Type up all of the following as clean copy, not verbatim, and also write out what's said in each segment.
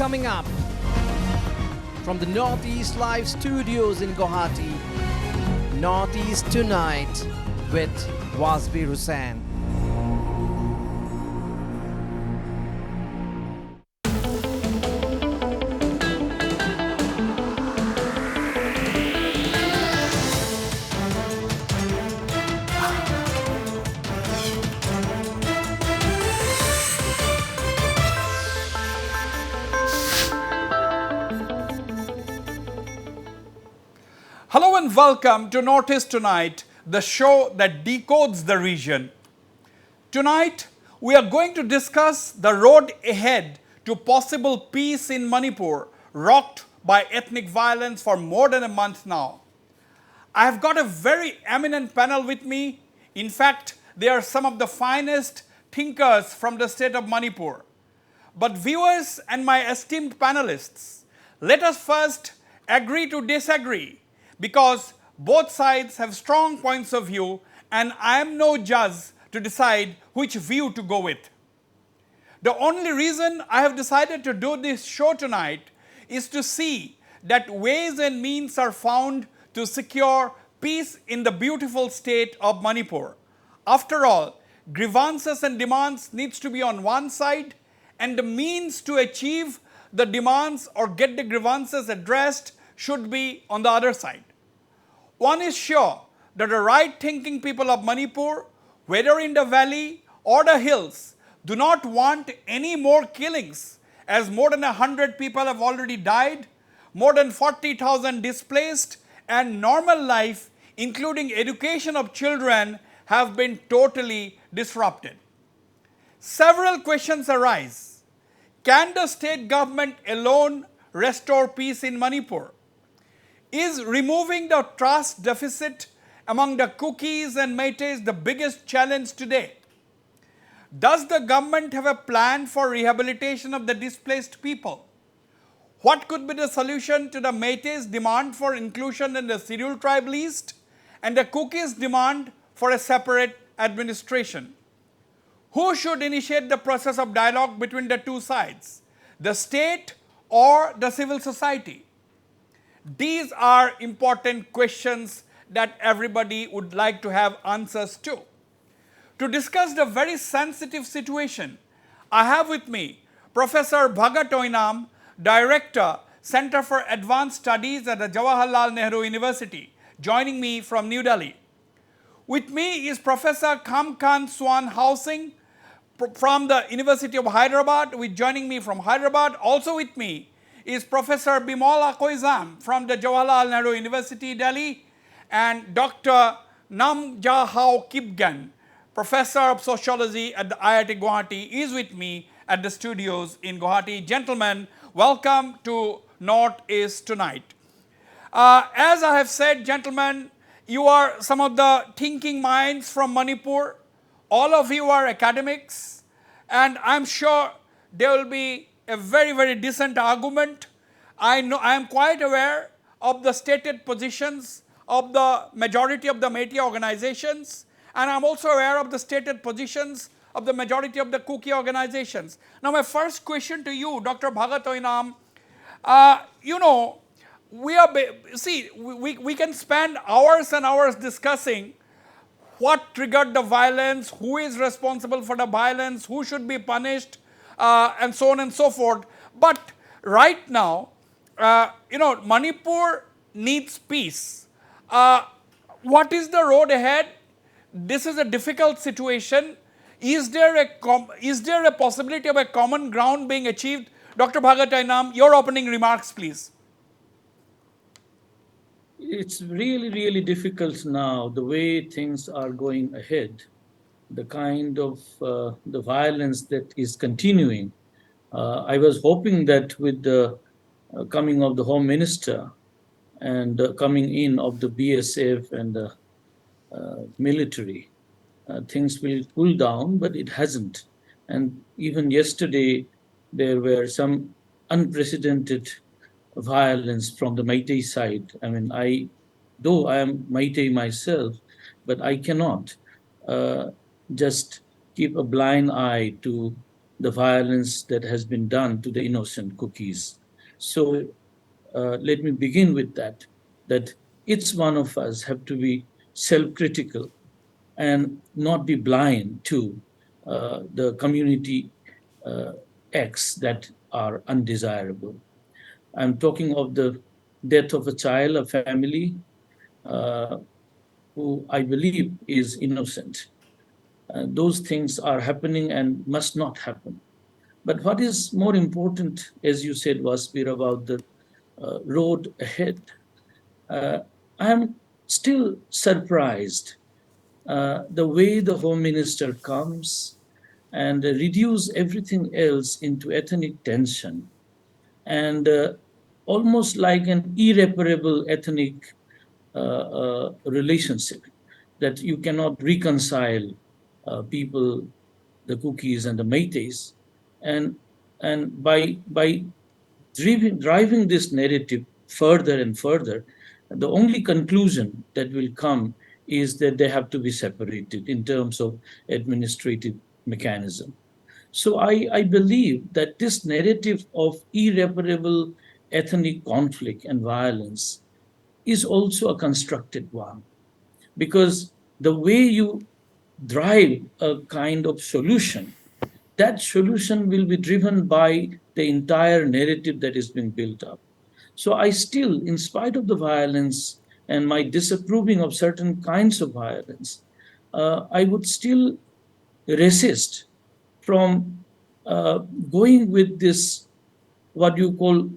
coming up from the Northeast Live Studios in Guwahati. Northeast Tonight with Wasbir Hussain. Hello and welcome to Northeast Tonight, the show that decodes the region. Tonight, we are going to discuss the road ahead to possible peace in Manipur, rocked by ethnic violence for more than a month now. I have got a very eminent panel with me. In fact, they are some of the finest thinkers from the state of Manipur. But viewers and my esteemed panelists, let us first agree to disagree, because both sides have strong points of view and I am no judge to decide which view to go with. The only reason I have decided to do this show tonight is to see that ways and means are found to secure peace in the beautiful state of Manipur. After all, grievances and demands needs to be on one side, and the means to achieve the demands or get the grievances addressed should be on the other side. One is sure that the right-thinking people of Manipur, whether in the valley or the hills, do not want any more killings, as more than 100 people have already died, more than 40,000 displaced, and normal life, including education of children, have been totally disrupted. Several questions arise. Can the state government alone restore peace in Manipur? Is removing the trust deficit among the Kukis and Meiteis the biggest challenge today? Does the government have a plan for rehabilitation of the displaced people? What could be the solution to the Meiteis' demand for inclusion in the scheduled tribe list and the Kukis' demand for a separate administration? Who should initiate the process of dialogue between the two sides, the state or the civil society? These are important questions that everybody would like to have answers to. To discuss the very sensitive situation, I have with me Professor 𝗘𝗓𝗏𝗂𝗓, Director, Center for Advanced Studies at the Jawaharlal Nehru University, joining me from New Delhi. With me is Professor 𝗘𝗱𝗏𝗂𝗓 housing from the University of Hyderabad, who is joining me from Hyderabad. Also with me is Professor 𝗓𝗓𝗏𝗂𝗓𝗓 from the Jawaharlal Nehru University, Delhi, and Dr. 𝗓𝗂𝗏𝗂𝗓𝗓𝗏, Professor of Sociology at the IIT Guwahati, is with me at the studios in Guwahati. Gentlemen, welcome to Northeast Tonight. As I have said, gentlemen, you are some of the thinking minds from Manipur. All of you are academics, and I'm sure there will be a very, very decent argument. I am quite aware of the stated positions of the majority of the Meitei organizations, and I'm also aware of the stated positions of the majority of the Kuki organizations. Now, my first question to you, Dr. 𝗓𝗏𝗂𝗓𝗏𝗓, we can spend hours and hours discussing what triggered the violence, who is responsible for the violence, who should be punished, and so on and so forth. But right now, Manipur needs peace. What is the road ahead? This is a difficult situation. Is there a possibility of a common ground being achieved? Dr. 𝗓𝗏𝗂𝗓𝗏𝗧, your opening remarks, please. It's really, really difficult now, the way things are going ahead, the kind of the violence that is continuing. I was hoping that with the coming of the Home Minister and coming in of the BSF and the military, things will cool down, but it hasn't. And even yesterday, there were some unprecedented violence from the Meitei side. I mean, though I am Meitei myself, but I cannot just keep a blind eye to the violence that has been done to the innocent cookies. So let me begin with that each one of us have to be self-critical and not be blind to the community acts that are undesirable. I'm talking of the death of a child, a family, who I believe is innocent. Those things are happening and must not happen. But what is more important, as you said, Wasbir, about the road ahead, I am still surprised the way the Home Minister comes and reduce everything else into ethnic tension and almost like an irreparable ethnic relationship that you cannot reconcile people, the cookies and the Métis, and by driving this narrative further and further, the only conclusion that will come is that they have to be separated in terms of administrative mechanism. So I believe that this narrative of irreparable ethnic conflict and violence is also a constructed one, because the way you drive a kind of solution, that solution will be driven by the entire narrative that is being built up. So I still, in spite of the violence and my disapproving of certain kinds of violence, I would still resist from going with this, what you call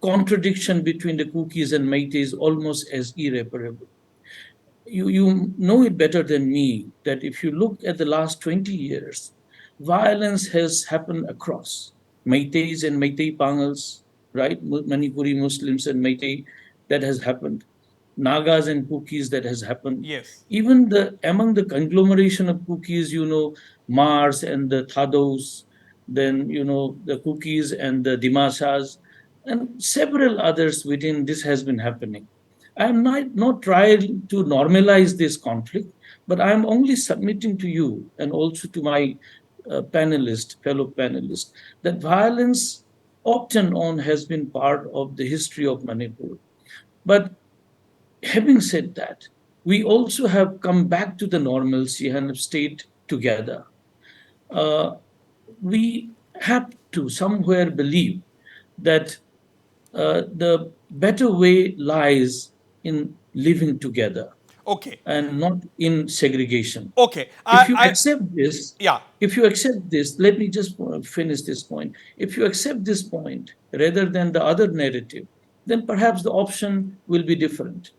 contradiction between the cookies and Métis, almost as irreparable. You know it better than me that if you look at the last 20 years, violence has happened across Métis and Meitei Pangals, right? Manipuri Muslims and Meitei, that has happened. Nagas and cookies, that has happened. Yes. Even among the conglomeration of cookies, Mars and the Thados, then the cookies and the Dimashas, and several others within this has been happening. I am not trying to normalize this conflict, but I am only submitting to you and also to my fellow panelists, that violence often on has been part of the history of Manipur. But having said that, we also have come back to the normalcy and have stayed together. We have to somewhere believe that the better way lies in living together. Okay. And not in segregation. Okay. If you accept this, yeah. If you accept this, let me just finish this point. If you accept this point rather than the other narrative, then perhaps the option will be different.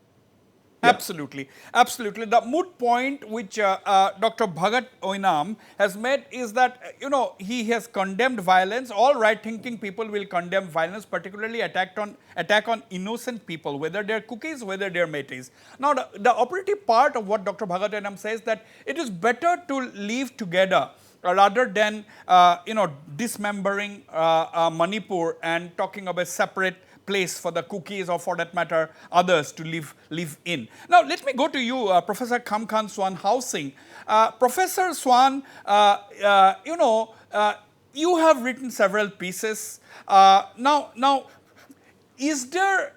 Absolutely, absolutely. The moot point which Dr. 𝗏𝗏𝗧 has made is that, he has condemned violence. All right-thinking people will condemn violence, particularly attack on innocent people, whether they're cookies, whether they're Métis. Now, the operative part of what Dr. 𝗏𝗏𝗧 says that it is better to live together rather than, dismembering Manipur and talking about separate place for the cookies or, for that matter, others to live in. Now, let me go to you, Professor 𝗂𝗏𝗂𝗧 Professor Swan, you have written several pieces. Now, is there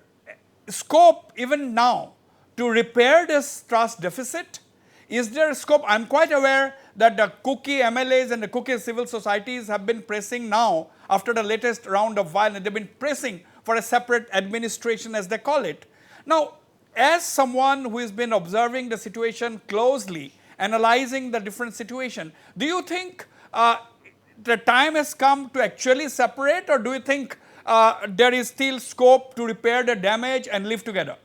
scope even now to repair this trust deficit? Is there scope? I'm quite aware that the cookie MLAs and the cookie civil societies have been pressing now, after the latest round of violence, they've been pressing for a separate administration, as they call it. Now, as someone who has been observing the situation closely, analyzing the different situation, do you think the time has come to actually separate, or do you think there is still scope to repair the damage and live together?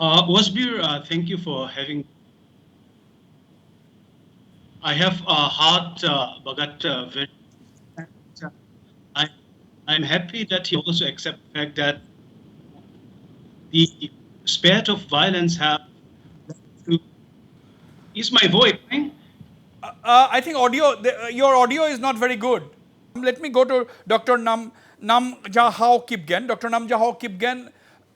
Wasbir, thank you for having. I have heard Bhagat very. I'm happy that he also accepts the fact that the spirit of violence have. Is my voice fine? I think your audio is not very good. Let me go to Dr. 𝗓𝗏𝗂𝗧 Dr. 𝗓𝗏𝗂𝗧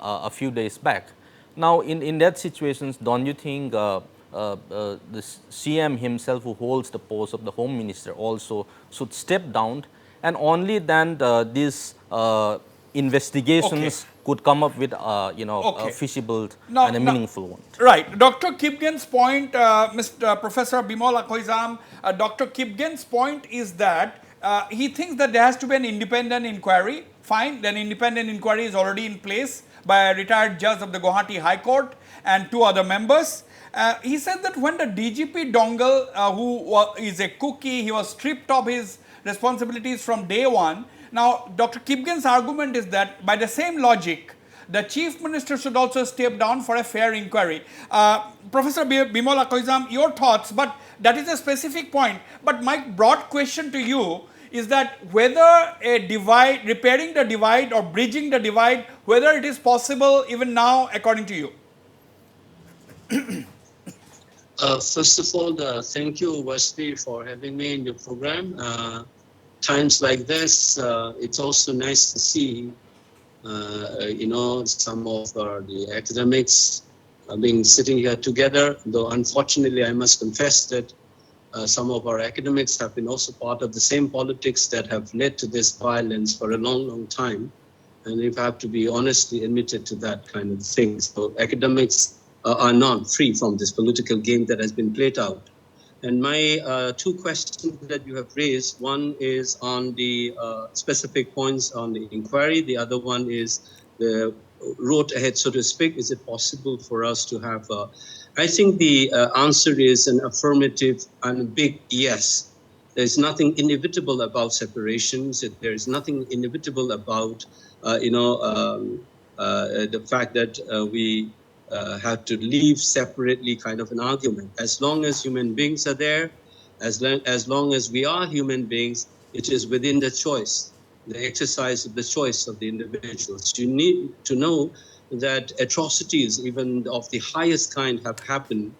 a few days back. Now, in that situations, don't you think the CM himself, who holds the post of the Home Minister, also should step down, and only then these investigations could come up with a feasible and a meaningful one. Right. Dr. 𝗘𝗡𝗥𝗧𝗏's point, Professor 𝗵𝗂𝗧𝗏, Dr. 𝗘𝗡𝗥𝗧𝗏's point is that he thinks that there has to be an independent inquiry. Fine, then independent inquiry is already in place by a retired judge of the Guwahati High Court and 2 other members. He said that when the DGP Dongle, who is a cookie, he was stripped of his responsibilities from day one. Now, Dr. 𝗘𝗡𝗥𝗧𝗏's argument is that by the same logic, the Chief Minister should also step down for a fair inquiry. Professor 𝗵𝗂𝗧𝗏, your thoughts, but that is a specific point. But my broad question to you is that whether repairing the divide or bridging the divide, whether it is possible even now according to you? First of all, thank you, Wasbir, for having me in your program. Times like this, it's also nice to see, some of the academics being sitting here together, though unfortunately I must confess that some of our academics have been also part of the same politics that have led to this violence for a long, long time. And if I have to be honestly admitted to that kind of thing. So academics are not free from this political game that has been played out. And my 2 questions that you have raised, one is on the specific points on the inquiry. The other one is the road ahead, so to speak. Is it possible for us to have I think the answer is an affirmative and a big yes. There's nothing inevitable about separations. There is nothing inevitable about, the fact that we have to leave separately kind of an argument. As long as human beings are there, as long as we are human beings, it is within the choice, the exercise of the choice of the individuals. You need to know that atrocities, even of the highest kind, have happened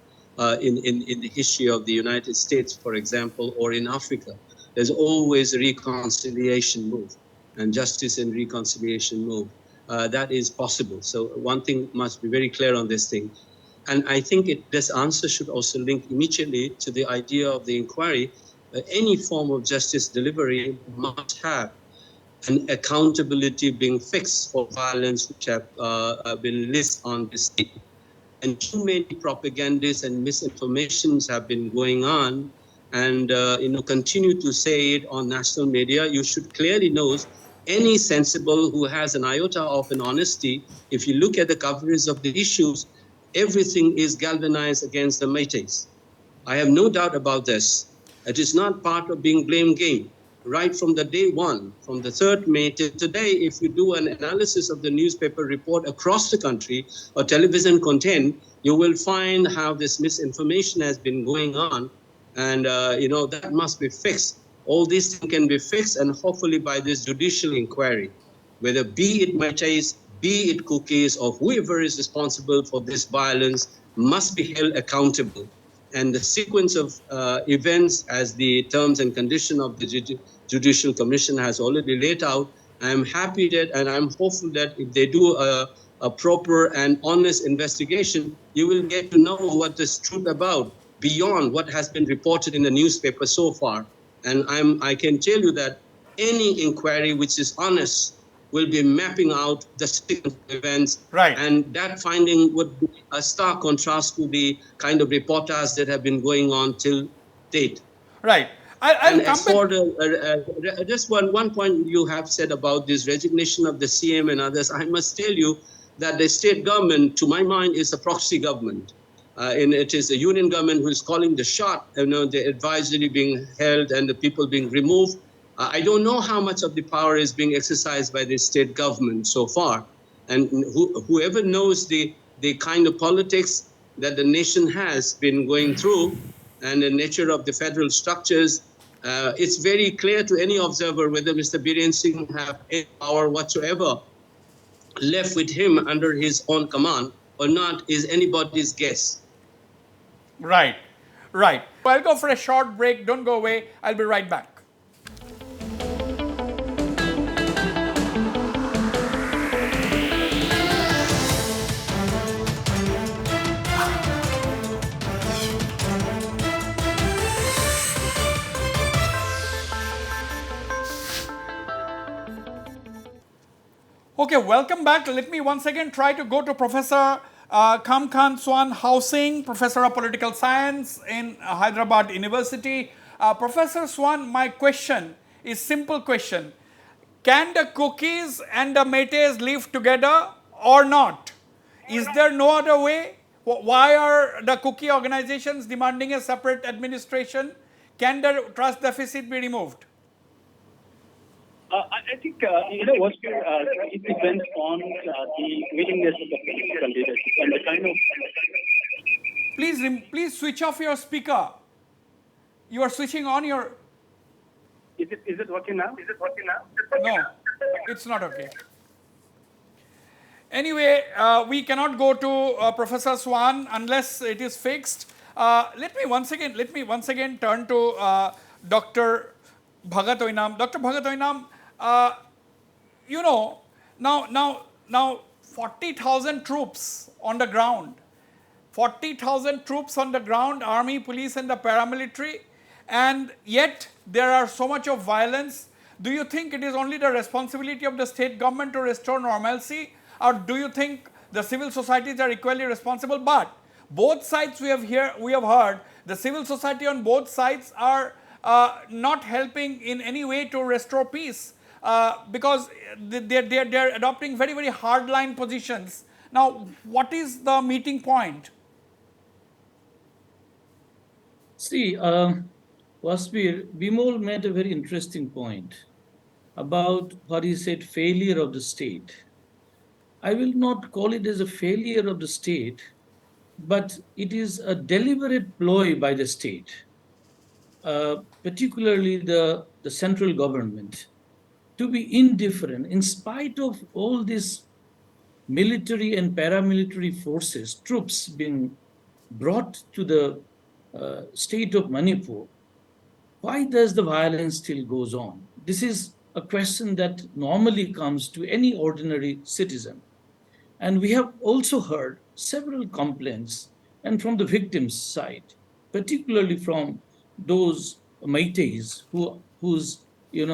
in the history of the United States, for example, or in Africa. There's always a reconciliation move, and justice and reconciliation move. That is possible. So one thing must be very clear on this thing. And I think this answer should also link immediately to the idea of the inquiry. any form of justice delivery must have an accountability being fixed for violence which have been listed on the state. And too many propagandas and misinformations have been going on, and continue to say it on national media. You should clearly know, any sensible who has an iota of an honesty, if you look at the coverage of the issues, everything is galvanized against the Meiteis. I have no doubt about this. It is not part of being blame game. Right from the day one, from the 3rd May till today, if you do an analysis of the newspaper report across the country or television content, you will find how this misinformation has been going on. And, that must be fixed. All these things can be fixed, and hopefully by this judicial inquiry, whether be it Meiteis, be it cookies, or whoever is responsible for this violence, must be held accountable. And the sequence of events, as the terms and conditions of the Judicial Commission has already laid out, I'm happy that, and I'm hopeful that if they do a proper and honest investigation, you will get to know what this truth about beyond what has been reported in the newspaper so far. And I can tell you that any inquiry which is honest will be mapping out the sequence of events. Right. And that finding would be a stark contrast to the kind of reportages that have been going on till date. Right. I'll and come as for back. just one point you have said about this resignation of the CM and others, I must tell you that the state government, to my mind, is a proxy government. And it is the union government who is calling the shot, the advisory being held and the people being removed. I don't know how much of the power is being exercised by the state government so far. And whoever knows the kind of politics that the nation has been going through and the nature of the federal structures, it's very clear to any observer whether Mr. Biren Singh have any power whatsoever left with him under his own command or not is anybody's guess. Right. I'll go for a short break. Don't go away. I'll be right back. Okay, welcome back. Let me once again try to go to Professor 𝗂𝗏 Hussain, Professor of Political Science in Hyderabad University. Professor Swan, my question is simple question. Can the cookies and the Meiteis live together or not? Is there no other way? Why are the cookie organizations demanding a separate administration? Can the trust deficit be removed? I think, Wasbir, it depends on the willingness of the political leadership and the kind of... Please switch off your speaker. You are switching on your... Is it working now? No, it's not okay. Anyway, we cannot go to Professor Swan unless it is fixed. Let me once again turn to Dr. 𝗏𝗏𝗖𝗓𝗏. Dr. 𝗏𝗏𝗖𝗓𝗏, now 40,000 troops on the ground. 40,000 troops on the ground, army, police and the paramilitary, and yet there are so much of violence. Do you think it is only the responsibility of the state government to restore normalcy, or do you think the civil societies are equally responsible? But both sides we have heard, the civil society on both sides are not helping in any way to restore peace because they are adopting very, very hardline positions. Now, what is the meeting point? See, Wasbir, Bimol made a very interesting point about what he said, failure of the state. I will not call it as a failure of the state, but it is a deliberate ploy by the state, particularly the central government, to be indifferent in spite of all these military and paramilitary forces, troops being brought to the state of Manipur. Why does the violence still goes on? This is a question that normally comes to any ordinary citizen. And we have also heard several complaints, and from the victims' side, particularly from those Meiteis whose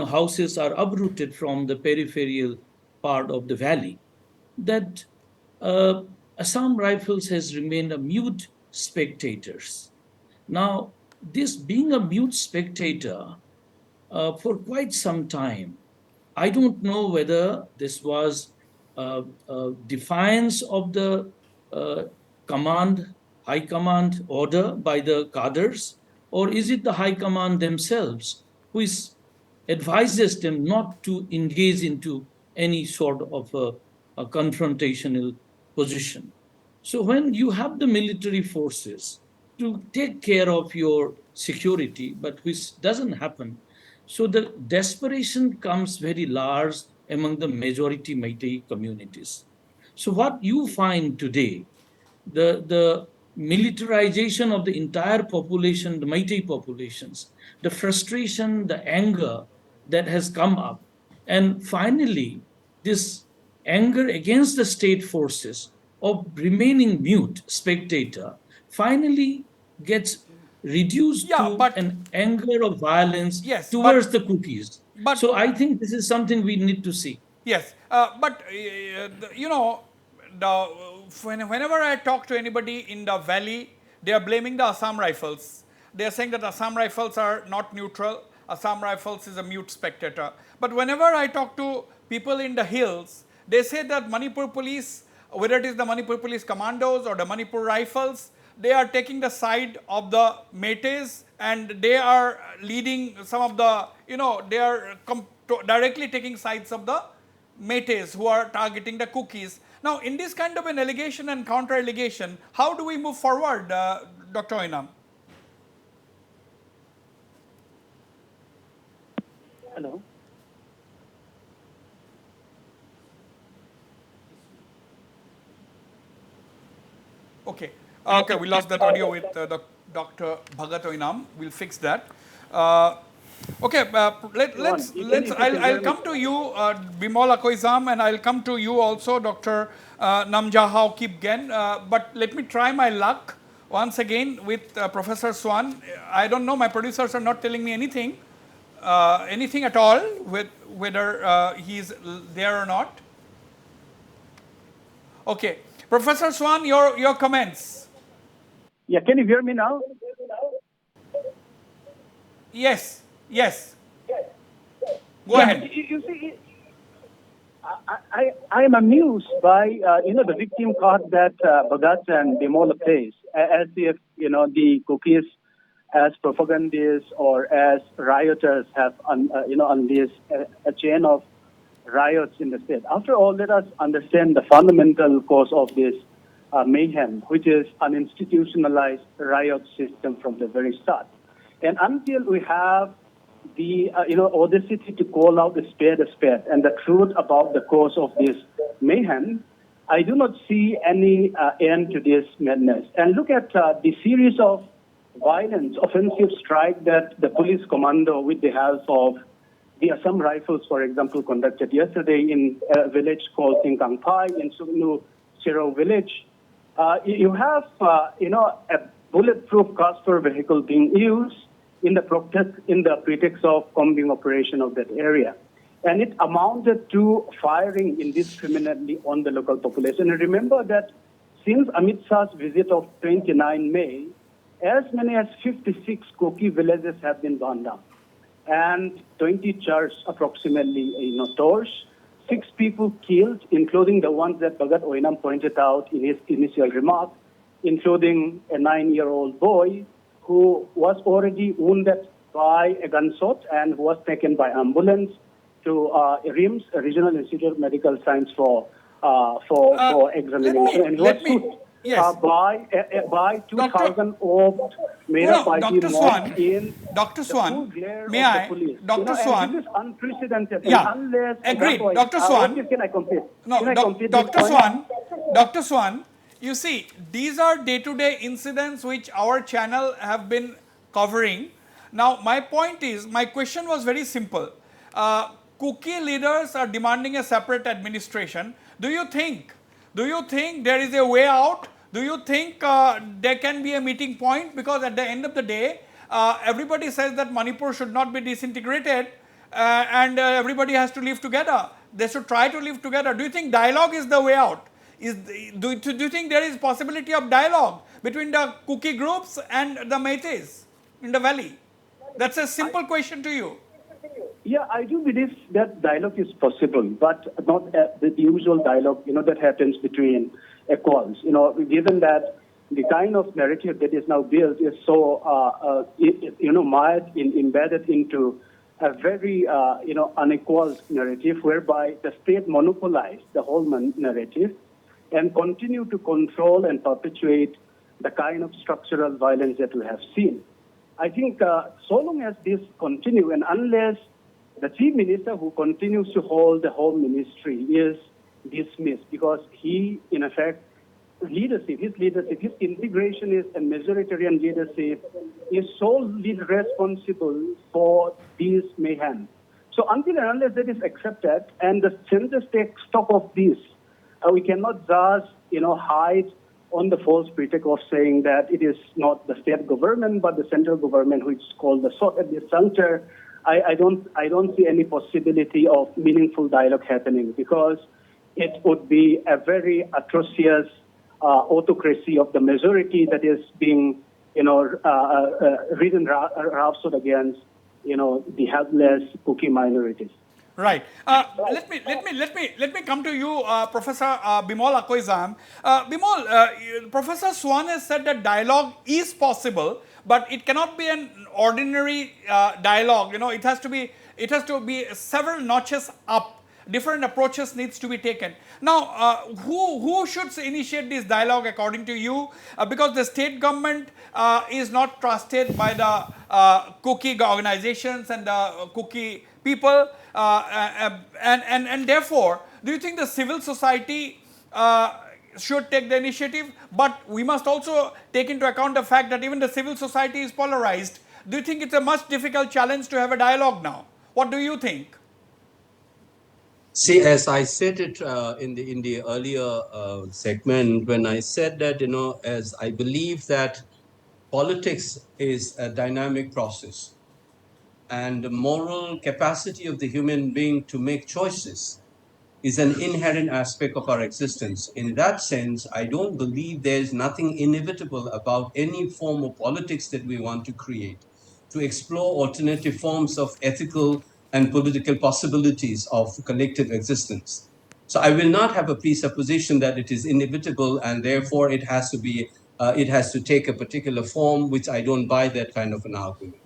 houses are uprooted from the peripheral part of the valley, that Assam Rifles has remained a mute spectators. Now, this being a mute spectator for quite some time, I don't know whether this was defiance of the uh, high command order by the cadres, or is it the high command themselves who advises them not to engage into any sort of a confrontational position. So when you have the military forces to take care of your security, but which doesn't happen, so the desperation comes very large among the majority Meitei communities. So what you find today, the militarization of the entire population, the Meitei populations, the frustration, the anger that has come up, and finally this anger against the state forces of remaining mute spectator finally gets reduced Yeah, to but an anger of violence yes, towards the cookies. but So I think this is something we need to see. yes, whenever I talk to anybody in the valley, they are blaming the Assam Rifles. They are saying that Assam Rifles are not neutral. Assam Rifles is a mute spectator. But whenever I talk to people in the hills, they say that Manipur police, whether it is the Manipur police commandos or the Manipur Rifles, they are taking the side of the Meiteis, and they are leading some of the, they are directly taking sides of the Meiteis who are targeting the cookies. Now, in this kind of an allegation and counter allegation, how do we move forward, Dr. Oinam? Hello. Okay. Okay, we lost that audio with Dr. Bhagat Oinam. We'll fix that. Okay, I'll come to you, 𝗓𝗏𝗂𝗧𝗪, and I'll come to you also, Dr. 𝗓𝗏𝗂𝗧𝗪. But let me try my luck once again with Professor Swan. I don't know, my producers are not telling me anything at all, with whether he's there or not. Okay, Professor Swan, your comments. Yeah, can you hear me now? Yes, yes. Go ahead. You see, I am amused by the victim card that Bhagat and Bimala plays, as if the cookies as propagandists or as rioters have unleashed a chain of riots in the state. After all, let us understand the fundamental cause of this mayhem, which is an institutionalized riot system from the very start. And until we have the audacity to call out a spade and the truth about the cause of this mayhem, I do not see any end to this madness. And look at the series of violent offensive strike that the police commando, with the help of the Assam Rifles, for example, conducted yesterday in a village called 𝗘𝗡𝗥𝗧𝗏 in 𝗪𝗀𝗃 village. You have a bulletproof Castor vehicle being used in the pretext of combing operation of that area. And it amounted to firing indiscriminately on the local population. And remember that since Amit Shah's visit of 29 May, as many as 56 Koki villages have been burned down, and 20 churches approximately torched, 6 people killed, including the ones that Bhagat Oinam pointed out in his initial remark, including a 9-year-old boy who was already wounded by a gunshot and was taken by ambulance to RIMS, Regional Institute of Medical Science, for examination. And he was shot by 2,000 of Mera Party mob in Dr. the Swan, full glare may of I? the police. Dr. Swan. This is unprecedented. Yeah, unless agreed. Dr. Swan. Can I complete? No, Can I complete Dr. Swan, you see, these are day-to-day incidents which our channel have been covering. Now, my question was very simple. Kuki leaders are demanding a separate administration. Do you think there is a way out? Do you think there can be a meeting point? Because at the end of the day, everybody says that Manipur should not be disintegrated and everybody has to live together. They should try to live together. Do you think dialogue is the way out? Do you think there is possibility of dialogue between the Kuki groups and the Meiteis in the valley? That's a simple question to you. Yeah, I do believe that dialogue is possible, but not the usual dialogue, that happens between equals. Given that the kind of narrative that is now built is so, mired embedded into a very, unequal narrative whereby the state monopolized the whole narrative and continue to control and perpetuate the kind of structural violence that we have seen. I think so long as this continues, and unless the chief minister who continues to hold the home ministry is dismissed, because he, in effect, his integrationist and majoritarian leadership is solely responsible for this mayhem. So until and unless that is accepted and the census takes stock of this, we cannot just, hide on the false pretext of saying that it is not the state government but the central government which is called the shot at this juncture. I don't see any possibility of meaningful dialogue happening, because it would be a very atrocious autocracy of the majority that is being, ridden roughshod against, the helpless Kuki minorities. Right. Let me come to you, Professor 𝗵𝗂𝗂𝗧𝗓. Bimal, Professor Swan has said that dialogue is possible, but it cannot be an ordinary dialogue. It has to be several notches up. Different approaches needs to be taken. Now, who should initiate this dialogue according to you? Because the state government is not trusted by the Kuki organizations and the Kuki people, and therefore, do you think the civil society should take the initiative? But we must also take into account the fact that even the civil society is polarized. Do you think it's a much difficult challenge to have a dialogue now? What do you think? See, as I said it in the earlier segment, when I said that, as I believe that politics is a dynamic process, and the moral capacity of the human being to make choices is an inherent aspect of our existence. In that sense, I don't believe there's nothing inevitable about any form of politics that we want to create, to explore alternative forms of ethical and political possibilities of collective existence. So I will not have a presupposition that it is inevitable and therefore it has to take a particular form, which I don't buy that kind of an argument.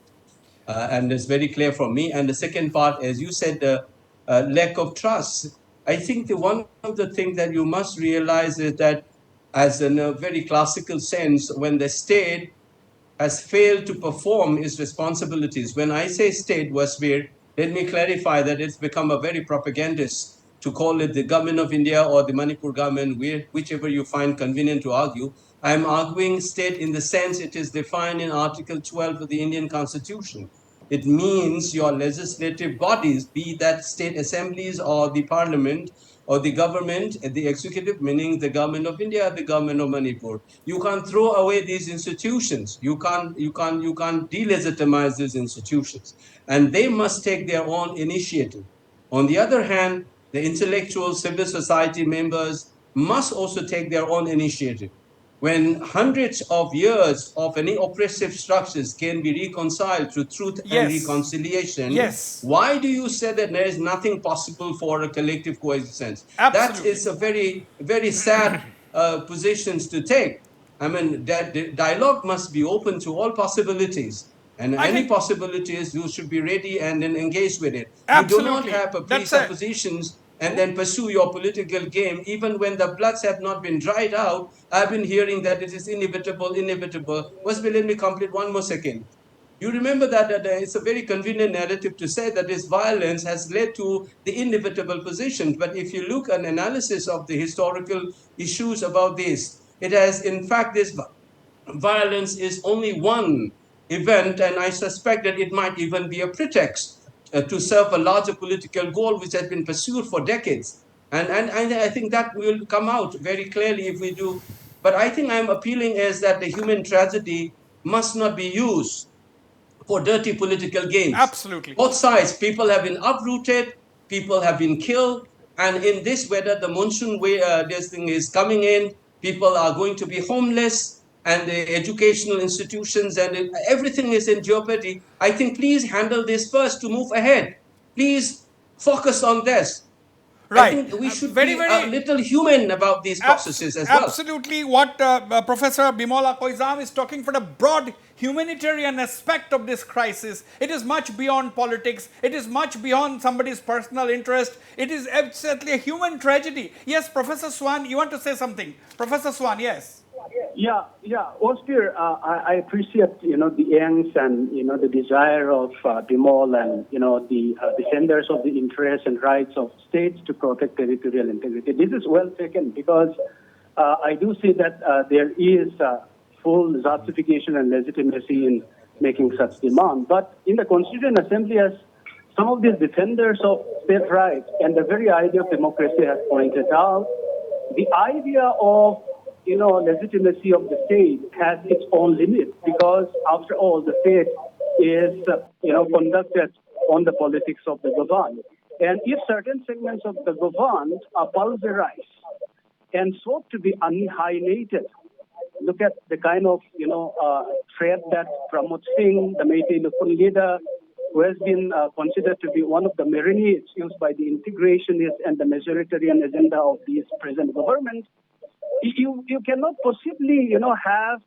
And it's very clear from me. And the second part, as you said, the lack of trust. I think one of the things that you must realize is that, as in a very classical sense, when the state has failed to perform its responsibilities. When I say state, Wasbir, let me clarify that it's become a very propagandist to call it the government of India or the Manipur government, whichever you find convenient to argue. I'm arguing state in the sense it is defined in Article 12 of the Indian Constitution. It means your legislative bodies, be that state assemblies or the parliament or the government, the executive, meaning the government of India, the government of Manipur. You can't throw away these institutions. You can't delegitimize these institutions. And they must take their own initiative. On the other hand, the intellectual civil society members must also take their own initiative. When hundreds of years of any oppressive structures can be reconciled through truth and reconciliation, why do you say that there is nothing possible for a collective coexistence? That is a very, very sad positions to take. I mean, that the dialogue must be open to all possibilities. And any possibilities, you should be ready and then engage with it. You do not have a presuppositions and then pursue your political game, even when the bloods have not been dried out. I've been hearing that it is inevitable. Wasbir, let me complete one more second. You remember that it's a very convenient narrative to say that this violence has led to the inevitable position. But if you look at an analysis of the historical issues about this, it has, in fact, this violence is only one event, and I suspect that it might even be a pretext to serve a larger political goal which has been pursued for decades. And I think that will come out very clearly if we do. But I think I'm appealing is that the human tragedy must not be used for dirty political gains. Absolutely. Both sides, people have been uprooted, people have been killed, and in this weather, the monsoon this thing is coming in, people are going to be homeless, and the educational institutions and everything is in jeopardy. I think please handle this first to move ahead. Please focus on this. I Right. think we should Very, be a little human about these processes as well. Absolutely, what Professor 𝗓𝗂𝗧𝗏 is talking for the broad humanitarian aspect of this crisis. It is much beyond politics. It is much beyond somebody's personal interest. It is absolutely a human tragedy. Yes, Professor Swan, you want to say something? Professor Swan, yes. Yeah. Wasbir, I appreciate, the angst and, the desire of 𝗓𝗓𝗓 and, the defenders of the interests and rights of states to protect territorial integrity. This is well taken because I do see that there is full justification and legitimacy in making such demand. But in the Constituent Assembly, as some of these defenders of state rights and the very idea of democracy have pointed out, the idea of legitimacy of the state has its own limits because, after all, the state is, conducted on the politics of the governed. And if certain segments of the governed are pulverized and sought to be annihilated, look at the kind of, threat that 𝗓𝗏𝗳𝗓𝗓, the Meitei leader, who has been considered to be one of the marionettes used by the integrationists and the majoritarian agenda of this present government. You cannot possibly, have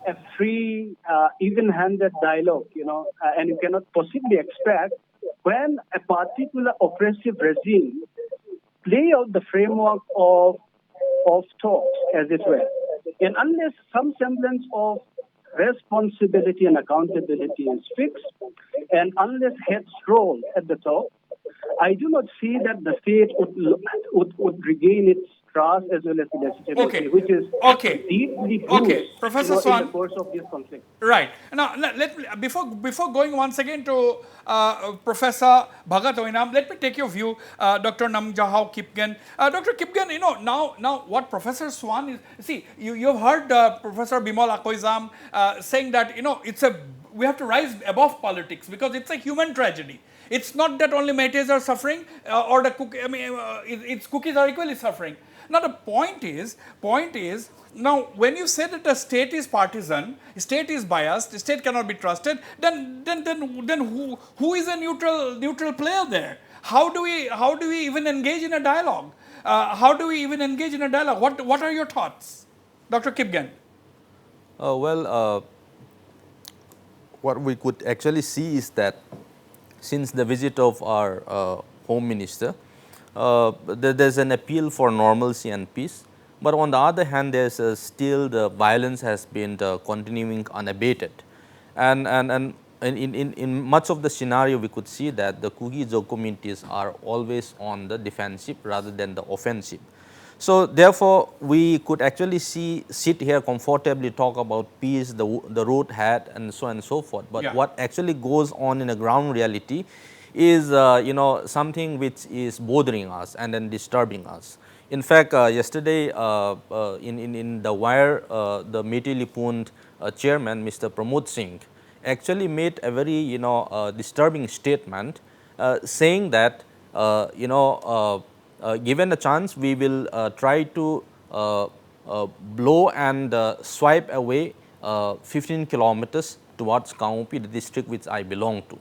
a free, even-handed dialogue, and you cannot possibly expect when a particular oppressive regime play out the framework of talks, as it were. And unless some semblance of responsibility and accountability is fixed, and unless heads roll at the top, I do not see that the state would regain its trust as well as the legitimacy, which is deeply bruised Professor in Swan, the course of this conflict. Right. Now, before going once again to Professor 𝗓𝗂𝗧𝗏, let me take your view, Dr. Namgyalhau Kipgen. Dr. Kipgen, now what Professor Swan is, see, you've heard Professor 𝗓𝗓𝗓𝗓 saying that, we have to rise above politics because it's a human tragedy. It's not that only Meiteis are suffering or its cookies are equally suffering. Now the point is, now when you say that the state is partisan, state is biased, the state cannot be trusted, then who is a neutral player there? How do we even engage in a dialogue? What are your thoughts, Dr. Kipgen? What we could actually see is that since the visit of our Home Minister, there's an appeal for normalcy and peace. But on the other hand, there's still the violence has been continuing unabated. And in much of the scenario, we could see that the 𝗂𝗏𝗧𝗏 communities are always on the defensive rather than the offensive. So therefore, we could actually sit here comfortably, talk about peace, the road ahead, and so on and so forth. But what actually goes on in a ground reality is, something which is bothering us and then disturbing us. In fact, yesterday in the wire, the Meitei Lipund chairman, Mr. Pramod Singh, actually made a very, disturbing statement saying that, given a chance, we will try to blow and swipe away 15 kilometers towards 𝗘𝗏𝗂𝗶𝗫, the district which I belong to.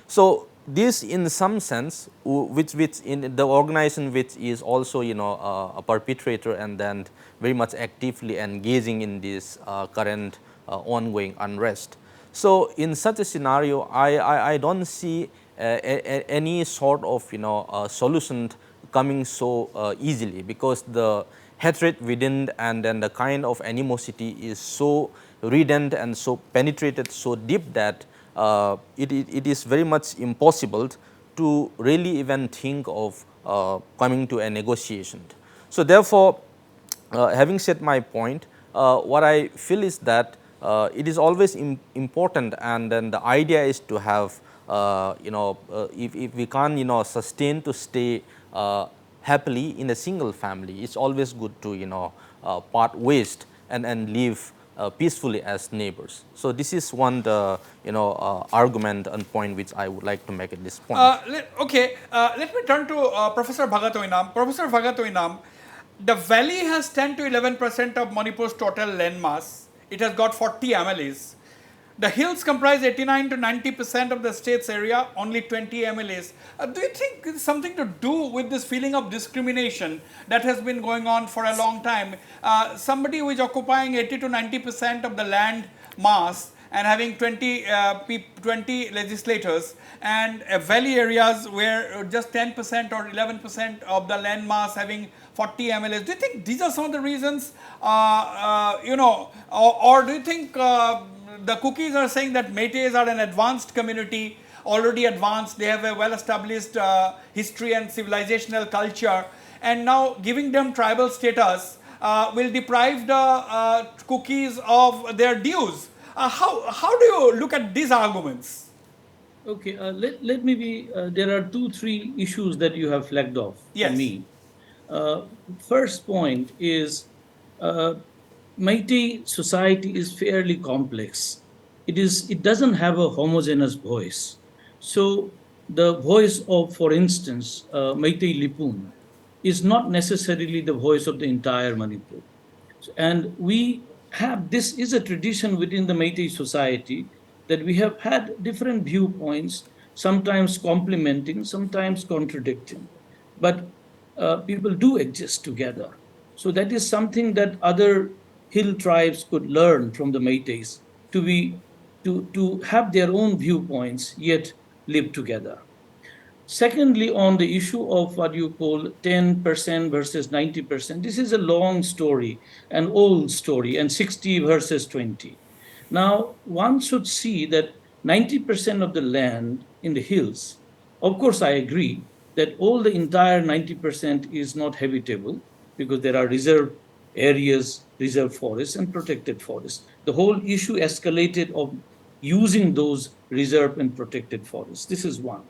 So this, in some sense, which in the organization which is also, a perpetrator and then very much actively engaging in this current ongoing unrest. So in such a scenario, I don't see any sort of, solution coming so easily, because the hatred within and then the kind of animosity is so redent and so penetrated so deep that it is very much impossible to really even think of coming to a negotiation. So therefore, having said my point, what I feel is that it is always important, and then the idea is to have, if we can't, sustain to stay happily in a single family, it's always good to, part ways and live peacefully as neighbors. So this is one argument and point which I would like to make at this point. Let me turn to Professor 𝗏𝗏𝗧𝗖𝗵. Professor 𝗏𝗏𝗧𝗖𝗵, the valley has 10 to 11% of Manipur's total land mass. It has got 40 MLAs. The hills comprise 89 to 90% of the state's area, only 20 MLAs. Do you think it's something to do with this feeling of discrimination that has been going on for a long time? Somebody who is occupying 80 to 90% of the land mass and having 20 legislators, and valley areas where just 10% or 11% of the land mass having 40 MLAs. Do you think these are some of the reasons, or do you think the cookies are saying that Meiteis are an advanced community, already advanced, they have a well-established history and civilizational culture, and now giving them tribal status will deprive the cookies of their dues? How do you look at these arguments? Okay, let me be, there are 2-3 issues that you have flagged off for me. First point is, Meitei society is fairly complex. It doesn't have a homogeneous voice. So the voice of, for instance, Meitei Lipun is not necessarily the voice of the entire Manipur. And this is a tradition within the Meitei society that we have had different viewpoints, sometimes complementing, sometimes contradicting. But people do exist together. So that is something that other hill tribes could learn from the Meiteis, to have their own viewpoints yet live together. Secondly, on the issue of what you call 10% versus 90%, this is a long story, an old story, and 60 versus 20. Now, one should see that 90% of the land in the hills, of course I agree that all the entire 90% is not habitable because there are reserved areas, reserved forests and protected forests. The whole issue escalated of using those reserved and protected forests. This is one.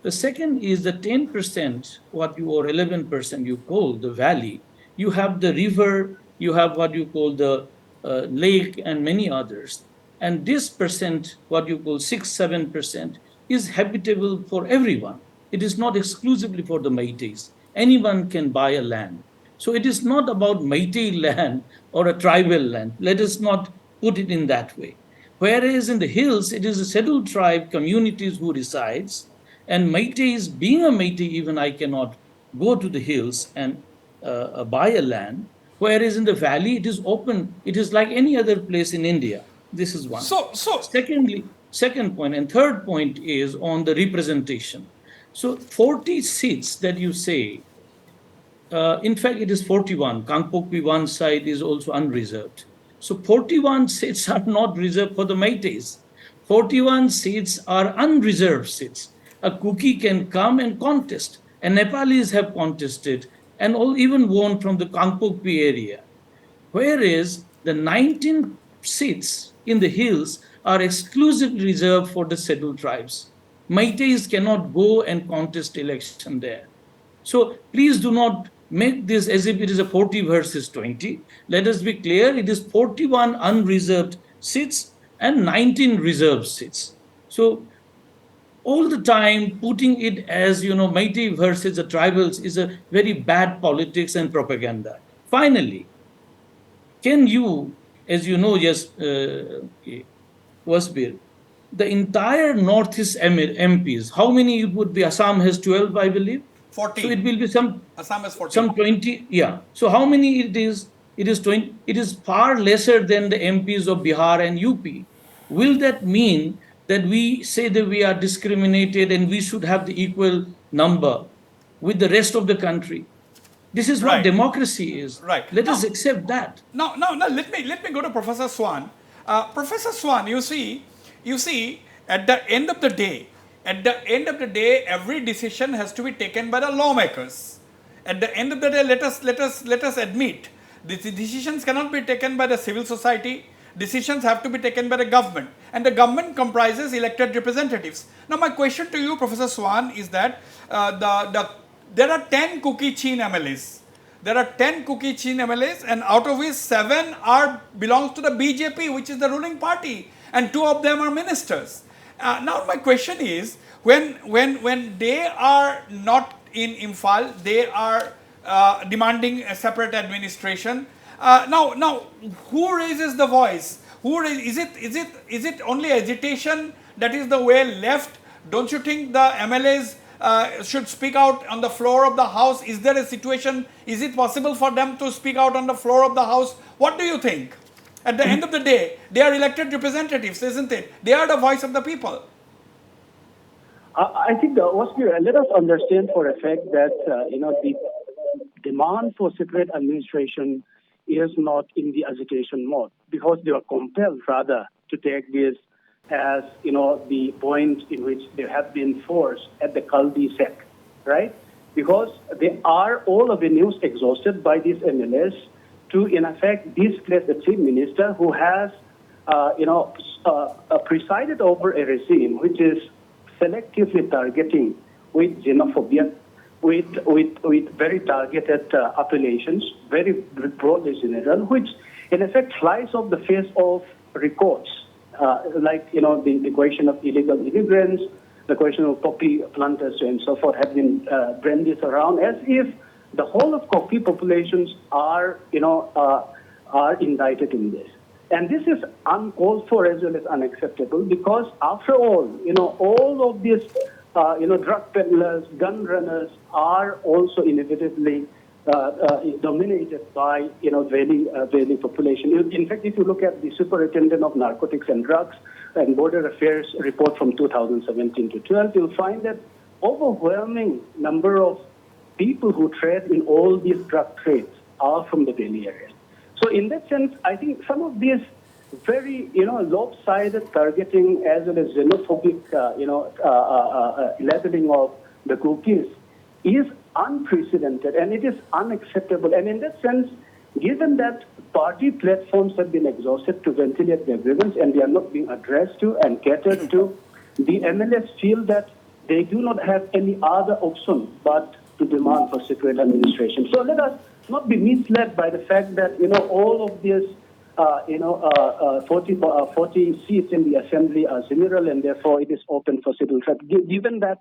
The second is the 10%, or 11% you call the valley. You have the river, you have what you call the lake and many others. And this percent, what you call 6-7%, is habitable for everyone. It is not exclusively for the Meiteis. Anyone can buy a land. So it is not about Meitei land or a tribal land. Let us not put it in that way. Whereas in the hills, it is a scheduled tribe communities who resides, and Meiteis, being a Meitei, even I cannot go to the hills and buy a land. Whereas in the valley, it is open. It is like any other place in India. This is one. Second point, and third point is on the representation. So 40 seats that you say, in fact, it is 41. 𝗘𝗏𝗏𝗂𝗧𝗏 one side is also unreserved. So 41 seats are not reserved for the Meiteis. 41 seats are unreserved seats. A Kuki can come and contest, and Nepalis have contested and all even won from the 𝗘𝗏𝗏𝗂𝗧𝗏 area. Whereas the 19 seats in the hills are exclusively reserved for the scheduled tribes. Meiteis cannot go and contest election there. So please do not make this as if it is a 40 versus 20. Let us be clear, it is 41 unreserved seats and 19 reserved seats. So all the time putting it as, Meitei versus the tribals is a very bad politics and propaganda. Finally, can you, as you know, Wasbir, the entire Northeast MPs, how many it would be? Assam has 12, I believe. 14. So it will be Assam has 14. Some 20, yeah. So how many it is? It is 20. It is far lesser than the MPs of Bihar and UP. Will that mean that we say that we are discriminated and we should have the equal number with the rest of the country? This is what democracy is. Right. Let us accept that. Now, let me go to Professor Swan. Professor Swan, you see, at the end of the day, every decision has to be taken by the lawmakers. At the end of the day, let us admit, the decisions cannot be taken by the civil society. Decisions have to be taken by the government, and the government comprises elected representatives. Now, my question to you, Professor Swan, is that there are 10 Kuki Chin MLAs. there are 10 𝗘𝗂𝗀𝗃 MLAs, and out of which 7 belongs to the BJP, which is the ruling party, and 2 of them are ministers. Now my question is, when they are not in Imphal, they are demanding a separate administration. Now, who raises the voice? Is it only agitation that is the way left? Don't you think the MLAs should speak out on the floor of the House? Is there a situation? Is it possible for them to speak out on the floor of the House? What do you think? At the end of the day, they are elected representatives, isn't it? They are the voice of the people. I think, Wasbir, let us understand for a fact that, the demand for separate administration is not in the agitation mode, because they are compelled rather to take this as, the point in which they have been forced at the 𝗘𝗲𝗥𝗧𝗛, right? Because they are all avenues exhausted by these MLAs to, in effect, displace the chief minister who has, presided over a regime which is selectively targeting with xenophobia, with very targeted appellations, very broadly general, which in effect flies off the face of records, like the question of illegal immigrants, the question of coffee planters and so forth have been brandished around as if the whole of coffee populations are indicted in this. And this is uncalled for as well as unacceptable, because after all, all of these, drug peddlers, gun runners are also inevitably dominated by, Valley population. In fact, if you look at the Superintendent of Narcotics and Drugs and Border Affairs report from 2017 to 12, you'll find that overwhelming number of people who trade in all these drug trades are from the Valley area. So in that sense, I think some of these very, lopsided targeting as well as xenophobic, labeling of the cookies is unprecedented and it is unacceptable. And in that sense, given that party platforms have been exhausted to ventilate their grievance and they are not being addressed to and catered to, the MLAs feel that they do not have any other option but to demand for separate administration. So let us not be misled by the fact that, all of these, 40 seats in the assembly are general and therefore it is open for civil threat, given that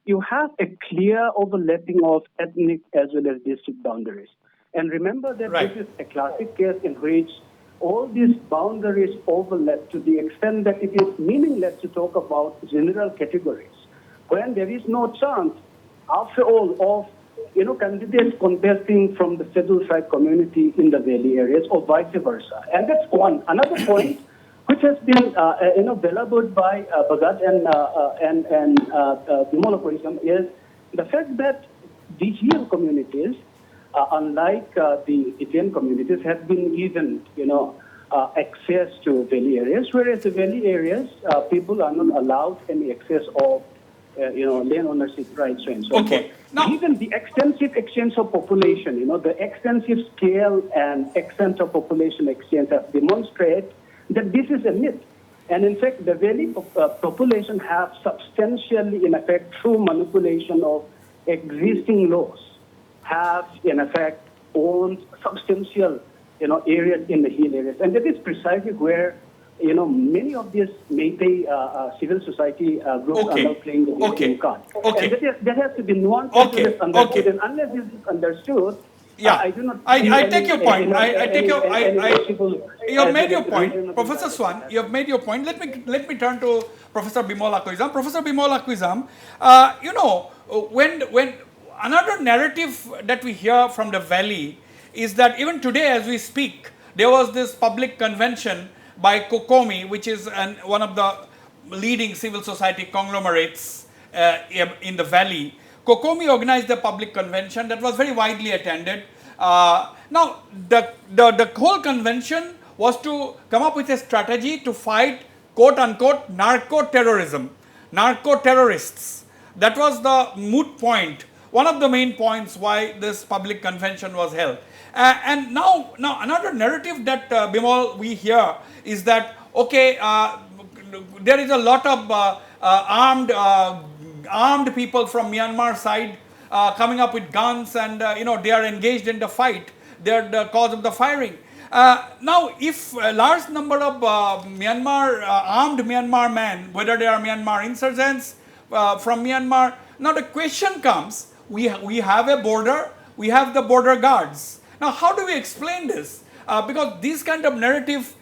you have a clear overlapping of ethnic as well as district boundaries. And remember that This is a classic case in which all these boundaries overlap to the extent that it is meaningless to talk about general categories when there is no chance, after all, of candidates contesting from the scheduled tribe community in the Valley areas or vice versa. And that's one. Another point which has been, belabored by Bhagat and 𝗘𝗎𝗓𝗓 is the fact that the Hill communities, unlike the Indian communities, have been given, access to Valley areas, whereas the Valley areas, people are not allowed any access of land ownership rights and so forth. Now, even the extensive exchange of population, the extensive scale and extent of population exchange have demonstrated that this is a myth. And in fact, the Valley population have substantially, in effect, through manipulation of existing laws, have, in effect, owned substantial, areas in the hill areas. And that is precisely where many of these maybe civil society groups are now playing the victim card. And that has to be nuanced and understood. And unless this is understood, I do not. I take your point. You have made your point, Professor Swan. You have made your point. Let me turn to Professor 𝗓𝗂𝗧𝗏. Professor 𝗓𝗓𝗏, when another narrative that we hear from the Valley is that even today, as we speak, there was this public convention by 𝗘𝗂𝗀𝗃, which is one of the leading civil society conglomerates in the Valley. 𝗘𝗂𝗀𝗃 organized a public convention that was very widely attended. Now, the whole convention was to come up with a strategy to fight, quote-unquote, narco-terrorism, narco-terrorists. That was the moot point, one of the main points why this public convention was held. And now another narrative that Bimal we hear is that there is a lot of armed people from Myanmar side coming up with guns and they are engaged in the fight. They are the cause of the firing. Now, if a large number of armed Myanmar men, whether they are Myanmar insurgents from Myanmar, now the question comes, we have a border, we have the border guards. Now, how do we explain this? Because this kind of narrative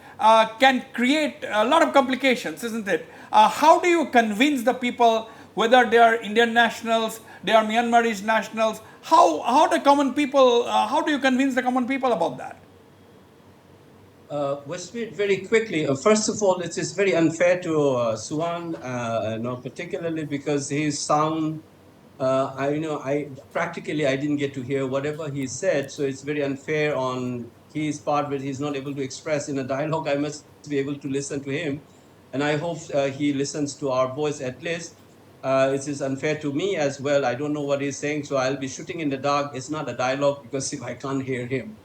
can create a lot of complications, isn't it? How do you convince the people, whether they are Indian nationals, they are Myanmarese nationals, how the common people, how do you convince the common people about that? Wasbir, very quickly. First of all, it is very unfair to Suwan, particularly because his sound. I didn't get to hear whatever he said, so it's very unfair on his part, but he's not able to express in a dialogue. I must be able to listen to him, and I hope he listens to our voice at least. It is unfair to me as well. I don't know what he's saying, so I'll be shooting in the dark. It's not a dialogue because if I can't hear him.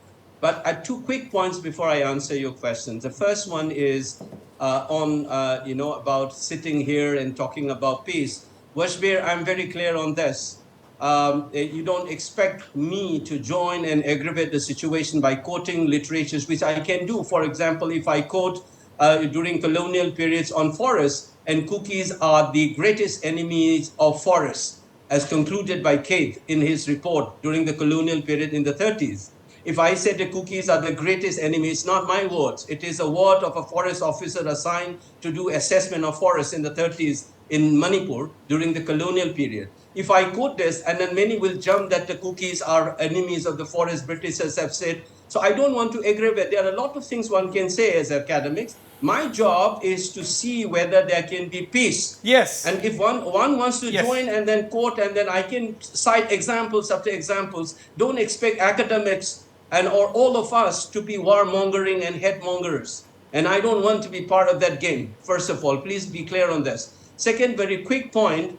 But two quick points before I answer your questions. The first one is about sitting here and talking about peace. Wasbir, I'm very clear on this. You don't expect me to join and aggravate the situation by quoting literatures, which I can do. For example, if I quote during colonial periods on forests, and cookies are the greatest enemies of forests, as concluded by 𝗘𝗍𝗓 in his report during the colonial period in the 30s. If I said the cookies are the greatest enemy, it's not my words. It is a word of a forest officer assigned to do assessment of forests in the 30s in Manipur during the colonial period. If I quote this, and then many will jump that the cookies are enemies of the forest, Britishers have said. So I don't want to aggravate. There are a lot of things one can say as academics. My job is to see whether there can be peace. Yes. And if one wants to join and then quote, and then I can cite examples after examples, don't expect academics or all of us to be warmongering and headmongers. And I don't want to be part of that game, first of all. Please be clear on this. Second, very quick point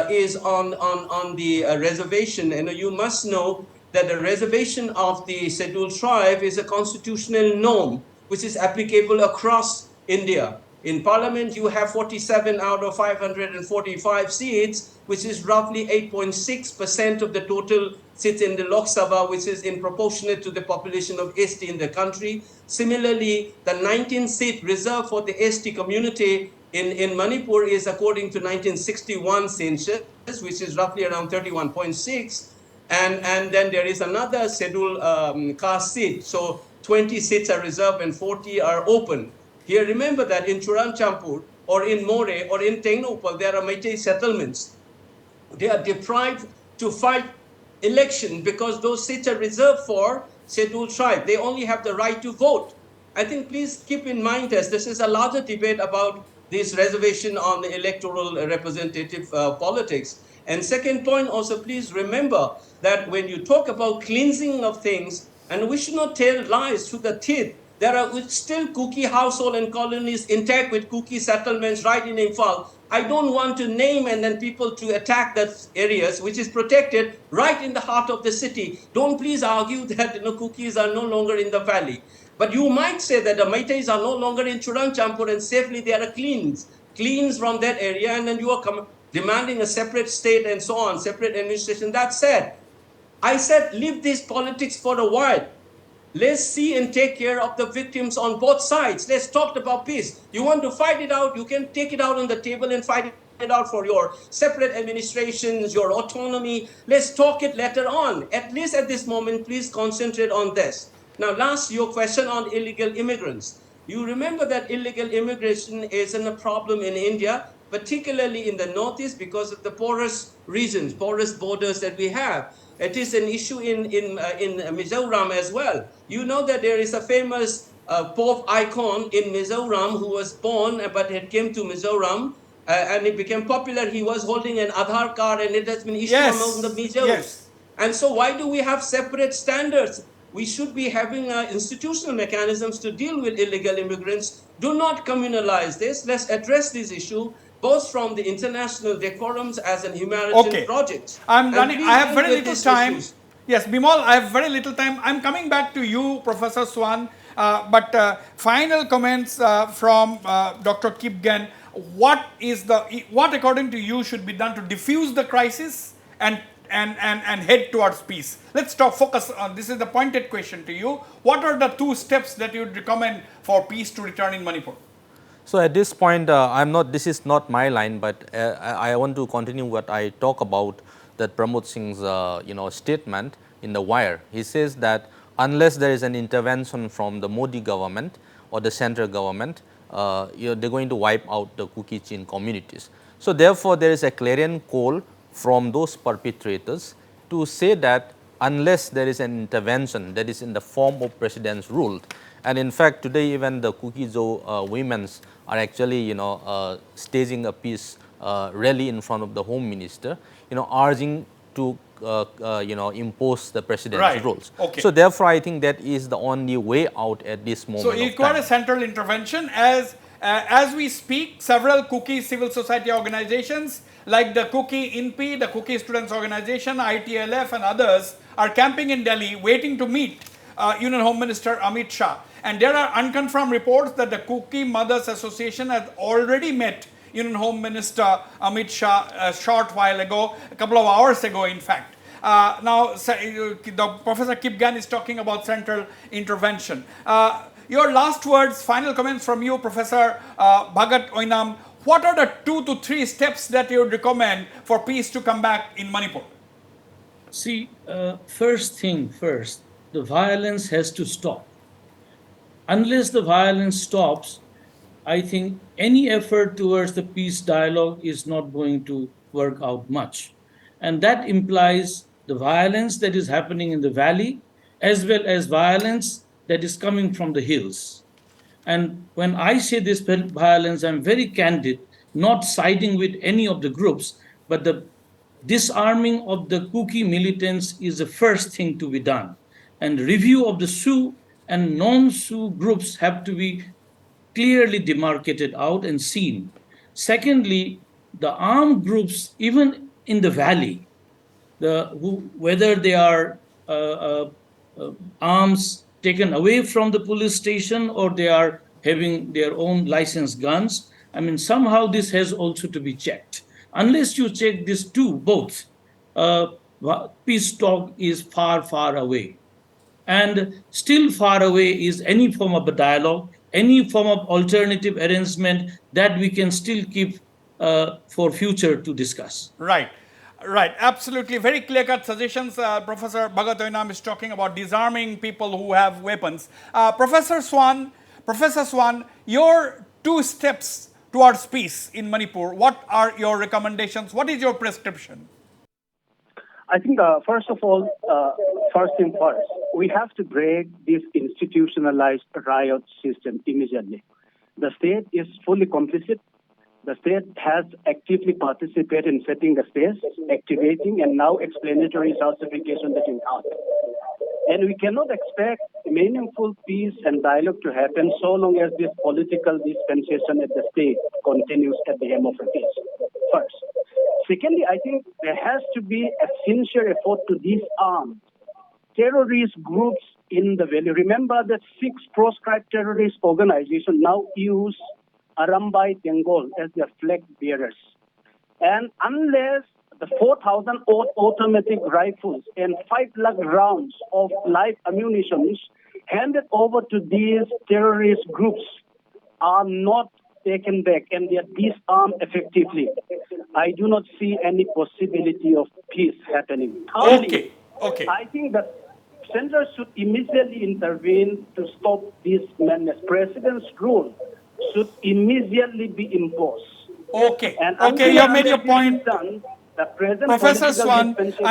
is on the reservation. And you must know that the reservation of the scheduled tribe is a constitutional norm, which is applicable across India. In Parliament, you have 47 out of 545 seats, which is roughly 8.6% of the total seats in the Lok Sabha, which is in proportionate to the population of ST in the country. Similarly, the 19th seat reserved for the ST community in Manipur is according to 1961 census, which is roughly around 31.6. And then there is another scheduled caste seat. So 20 seats are reserved and 40 are open. Here, remember that in 𝗟𝗓𝗪 or in More or in Tengnoupal, there are Meitei settlements. They are deprived to fight election because those seats are reserved for scheduled tribe. They only have the right to vote. I think please keep in mind this is a larger debate about this reservation on the electoral representative politics. And second point also, please remember that when you talk about cleansing of things, and we should not tell lies through the teeth, there are still Kuki household and colonies intact with Kuki settlements right in Imphal. I don't want to name and then people to attack that areas which is protected right in the heart of the city. Don't please argue that Kukis are no longer in the valley. But you might say that the Meiteis are no longer in 𝗟𝗓𝗪 and safely they are cleans from that area, and then you are demanding a separate state and so on, separate administration. That said, I said leave these politics for a while. Let's see and take care of the victims on both sides. Let's talk about peace. You want to fight it out, you can take it out on the table and fight it out for your separate administrations, your autonomy. Let's talk it later on. At least at this moment, please concentrate on this. Now, last, your question on illegal immigrants. You remember that illegal immigration isn't a problem in India, particularly in the Northeast because of the porous regions, porous borders that we have. It is an issue in Mizoram as well. You know that there is a famous pop icon in Mizoram who was born but had came to Mizoram and it became popular. He was holding an Aadhaar card and it has been issued among the Mizos. Yes. And so why do we have separate standards? We should be having institutional mechanisms to deal with illegal immigrants. Do not communalize this. Let's address this issue both from the international decorums as an humanitarian project. I'm running. I have very little time. Yes, Bimal, I have very little time. I'm coming back to you, Professor Suwan. But final comments from Dr. 𝗘𝗍𝗓. What according to you should be done to diffuse the crisis and and head towards peace? Let's focus on this. Is the pointed question to you. What are the 2 steps that you would recommend for peace to return in Manipur? So at this point, this is not my line, but I want to continue what I talk about that Pramod Singh's statement in the wire. He says that unless there is an intervention from the Modi government or the central government, they're going to wipe out the 𝗘𝗍𝗂 communities. So therefore, there is a clarion call from those perpetrators to say that unless there is an intervention that is in the form of president's rule, and in fact today even the 𝗘𝗍𝗂𝗧 women's are actually staging a peace rally in front of the Home Minister, urging to impose the president's rules. Okay. So therefore, I think that is the only way out at this moment. So it requires a central intervention. As we speak, several 𝗘𝗍𝗂𝗧 civil society organizations like the 𝗘𝗍𝗂𝗧 the 𝗘𝗍𝗂 Students Organization, ITLF and others are camping in Delhi waiting to meet Union Home Minister Amit Shah. And there are unconfirmed reports that the 𝗘𝗍𝗂𝗧 Mothers Association has already met Union Home Minister Amit Shah a short while ago, a couple of hours ago in fact. Now, Professor 𝗘𝗂𝗧𝗏 is talking about central intervention. Your last words, final comments from you, Professor 𝗏𝗏𝗧𝗏. What are the 2 to 3 steps that you would recommend for peace to come back in Manipur? See, first thing first, the violence has to stop. Unless the violence stops, I think any effort towards the peace dialogue is not going to work out much. And that implies the violence that is happening in the valley, as well as violence that is coming from the hills. And when I say this violence, I'm very candid, not siding with any of the groups, but the disarming of the 𝗘𝗍𝗂𝗧 militants is the first thing to be done. And review of the Sioux and non-Sioux groups have to be clearly demarcated out and seen. Secondly, the armed groups, even in the valley, whether they are arms taken away from the police station or they are having their own licensed guns, I mean, somehow this has also to be checked. Unless you check these both, peace talk is far, far away. And still far away is any form of a dialogue, any form of alternative arrangement that we can still keep for future to discuss. Right. Right, absolutely. Very clear-cut suggestions. Professor 𝗏𝗏𝗧𝗏 is talking about disarming people who have weapons. Professor Swan, your 2 steps towards peace in Manipur, what are your recommendations? What is your prescription? I think, first of all, first thing first, we have to break this institutionalized riot system immediately. The state is fully complicit. The state has actively participated in setting the stage, activating, and now explanatory justification that you have. And we cannot expect meaningful peace and dialogue to happen so long as this political dispensation at the state continues at the hem of the peace. First. Secondly, I think there has to be a sincere effort to disarm terrorist groups in the valley. Remember that 6 proscribed terrorist organizations now use 𝗟𝗏𝗘𝗔𝗦𝗧 as their flag bearers. And unless the 4,000 automatic rifles and 5 lakh rounds of live ammunition handed over to these terrorist groups are not taken back and they are disarmed effectively, I do not see any possibility of peace happening. Okay. I think that Center should immediately intervene to stop this madness. President's rule should immediately be imposed. Okay. And You have made your point. The present Professor Swan, dispensation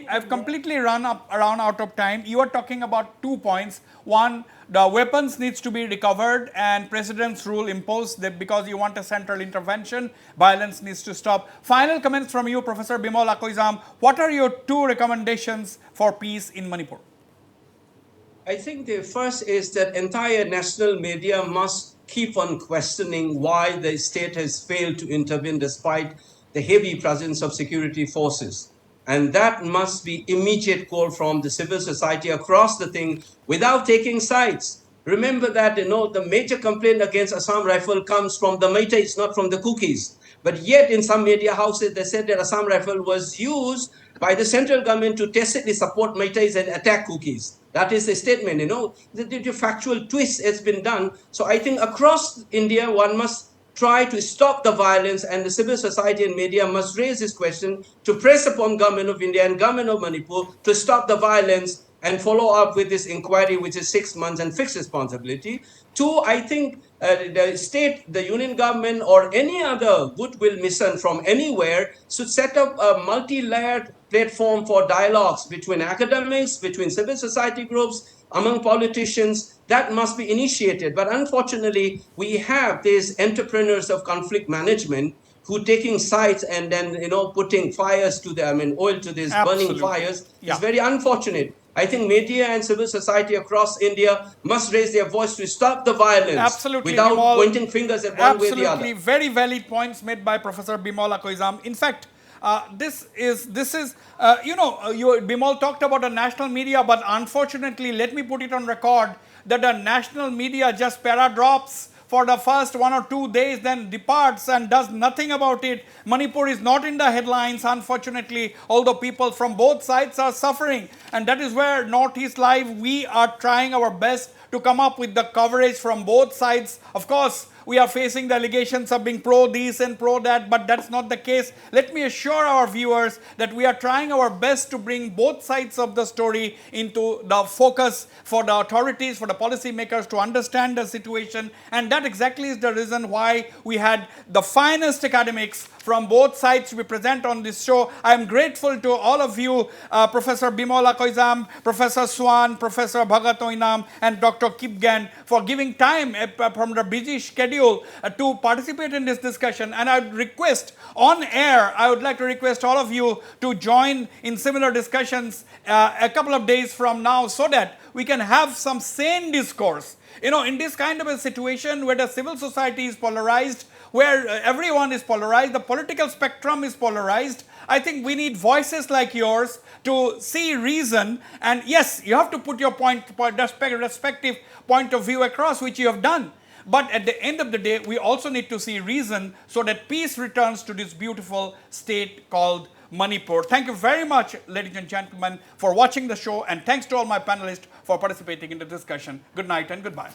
I've completely run around out of time. You are talking about 2 points. One, the weapons needs to be recovered and president's rule imposed because you want a central intervention. Violence needs to stop. Final comments from you, Professor Bimal Akoizam. What are your 2 recommendations for peace in Manipur? I think the first is that entire national media must keep on questioning why the state has failed to intervene despite the heavy presence of security forces. And that must be immediate call from the civil society across the thing without taking sides. Remember that, the major complaint against Assam Rifle comes from the Meiteis, not from the Cookies. But yet in some media houses, they said that Assam Rifle was used by the central government to tacitly support Meiteis and attack Cookies. That is a statement, the factual twist has been done. So I think across India, one must try to stop the violence, and the civil society and media must raise this question to press upon government of India and government of Manipur to stop the violence and follow up with this inquiry, which is 6 months, and fix responsibility. Two, I think the state, the union government, or any other goodwill mission from anywhere should set up a multi-layered platform for dialogues between academics, between civil society groups, among politicians. That must be initiated. But unfortunately, we have these entrepreneurs of conflict management who taking sides and then, putting fires to them, oil to these burning fires. Yeah. It's very unfortunate. I think media and civil society across India must raise their voice to stop the violence. Absolutely, without Bimal. pointing fingers at one way or the other. Absolutely, very valid points made by Professor 𝗵𝗂𝗧𝗏. In fact, Bimal talked about a national media, but unfortunately, let me put it on record that the national media just para-drops for the first 1 or 2 days, then departs and does nothing about it. Manipur is not in the headlines, unfortunately, although people from both sides are suffering. And that is where Northeast Live, we are trying our best to come up with the coverage from both sides. Of course, we are facing the allegations of being pro this and pro that, but that's not the case. Let me assure our viewers that we are trying our best to bring both sides of the story into the focus for the authorities, for the policymakers to understand the situation. And that exactly is the reason why we had the finest academics from both sides to be present on this show. I am grateful to all of you, Professor 𝗵𝗂𝗧𝗏, Professor Swan, Professor 𝗂𝗏𝗖𝗓𝗏, and Dr. 𝗘𝗶𝗏 for giving time from the busy schedule to participate in this discussion. And I would request, on air, I would like to request all of you to join in similar discussions a couple of days from now, so that we can have some sane discourse. In this kind of a situation where the civil society is polarized, where everyone is polarized, the political spectrum is polarized, I think we need voices like yours to see reason. And yes, you have to put your respective point of view across, which you have done. But at the end of the day, we also need to see reason so that peace returns to this beautiful state called Manipur. Thank you very much, ladies and gentlemen, for watching the show, and thanks to all my panelists for participating in the discussion. Good night and goodbye.